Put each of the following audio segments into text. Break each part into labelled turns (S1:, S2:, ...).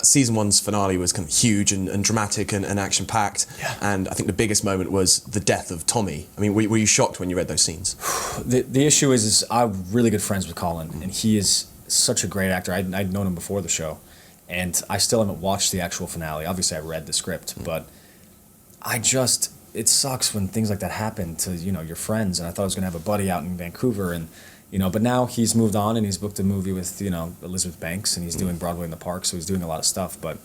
S1: Season 1's finale was kind of huge and dramatic and action-packed, and I think the biggest moment was the death of Tommy. I mean, were you shocked when you read those scenes?
S2: The issue is I'm really good friends with Colin, and he is such a great actor. I'd known him before the show, and I still haven't watched the actual finale. Obviously, I read the script, but it sucks when things like that happen to, your friends, and I thought I was going to have a buddy out in Vancouver, and but now he's moved on and he's booked a movie with, Elizabeth Banks, and he's doing Broadway in the Park, so he's doing a lot of stuff. But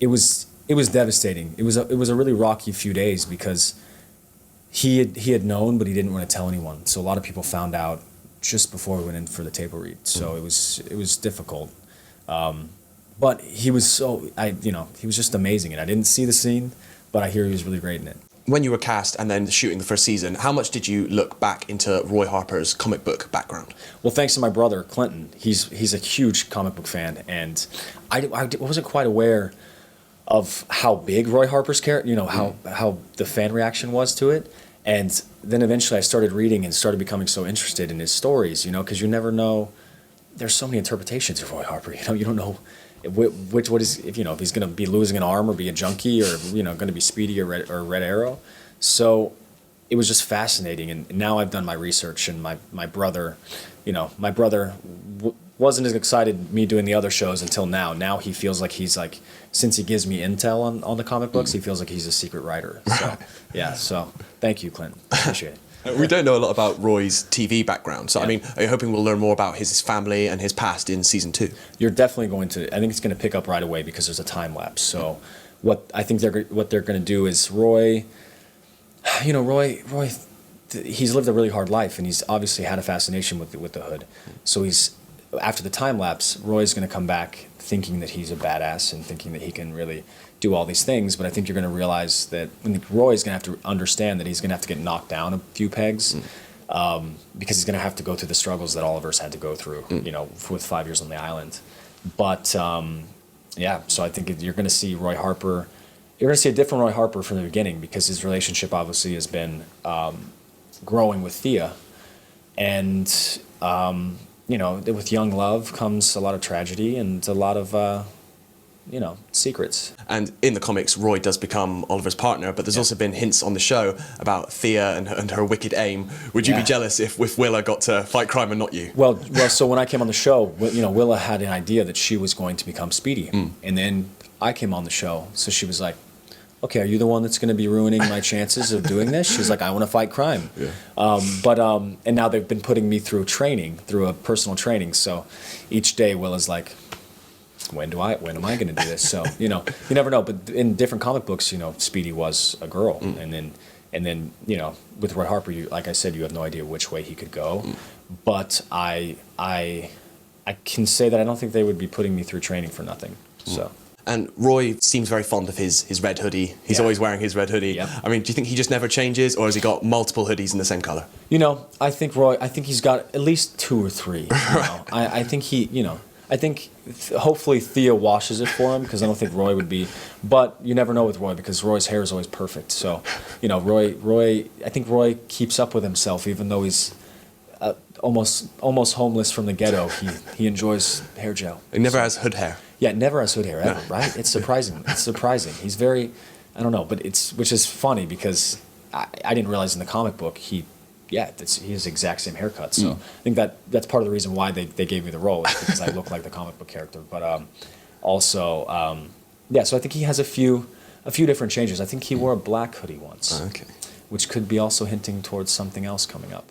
S2: it was devastating. It was a really rocky few days because he had known, but he didn't want to tell anyone. So a lot of people found out just before we went in for the table read. So it was difficult. But he was he was just amazing. And I didn't see the scene, but I hear he was really great in it.
S1: When you were cast and then shooting the first season, how much did you look back into Roy Harper's comic book background?
S2: Well, thanks to my brother, Clinton. He's a huge comic book fan, and I wasn't quite aware of how big Roy Harper's character, how the fan reaction was to it. And then eventually I started reading and started becoming so interested in his stories, because you never know. There's so many interpretations of Roy Harper, you don't know if he's going to be losing an arm or be a junkie or going to be Speedy or Red Arrow. So it was just fascinating, and now I've done my research, and my brother wasn't as excited me doing the other shows until now. Now he feels like since he gives me intel on the comic books, he feels like he's a secret writer. So yeah, so thank you, Clinton. Appreciate it.
S1: We don't know a lot about Roy's TV background, so I mean, are you hoping we'll learn more about his family and his past in season 2?
S2: You're definitely going to. I think it's going to pick up right away because there's a time lapse. So, what they're going to do is Roy. Roy, he's lived a really hard life, and he's obviously had a fascination with the hood. So after the time lapse, Roy's going to come back thinking that he's a badass and thinking that he can really do all these things. But I think you're going to realize that Roy's going to have to understand that he's going to have to get knocked down a few pegs, because he's going to have to go through the struggles that Oliver's had to go through, with 5 years on the island. But so I think you're going to see Roy Harper. You're going to see a different Roy Harper from the beginning, because his relationship obviously has been growing with Thea, and with young love comes a lot of tragedy and a lot of secrets.
S1: And in the comics, Roy does become Oliver's partner, but there's also been hints on the show about Thea and her wicked aim. Would you be jealous if Willa got to fight crime and not you?
S2: Well, so when I came on the show, Willa had an idea that she was going to become Speedy, and then I came on the show, so she was like, okay, are you the one that's going to be ruining my chances of doing this? She's like, I want to fight crime. Yeah. And now they've been putting me through a personal training. So each day Willa's like, when am I going to do this? So, you never know. But in different comic books, Speedy was a girl. And then, with Roy Harper, like I said, you have no idea which way he could go. But I can say that I don't think they would be putting me through training for nothing. So.
S1: And Roy seems very fond of his red hoodie. He's always wearing his red hoodie. Yep. I mean, do you think he just never changes, or has he got multiple hoodies in the same color?
S2: I think he's got at least 2 or 3. I think hopefully Thea washes it for him, because I don't think Roy would be. But you never know with Roy, because Roy's hair is always perfect. So, I think Roy keeps up with himself, even though he's almost homeless from the ghetto. He enjoys hair gel.
S1: He never has hood hair.
S2: Yeah, never has hood hair ever, right? It's surprising. It's surprising. He's very, I don't know, but which is funny, because I didn't realize in the comic book he has the exact same haircut. So I think that's part of the reason why they gave me the role, is because I look like the comic book character. But so I think he has a few different changes. I think he wore a black hoodie once, which could be also hinting towards something else coming up.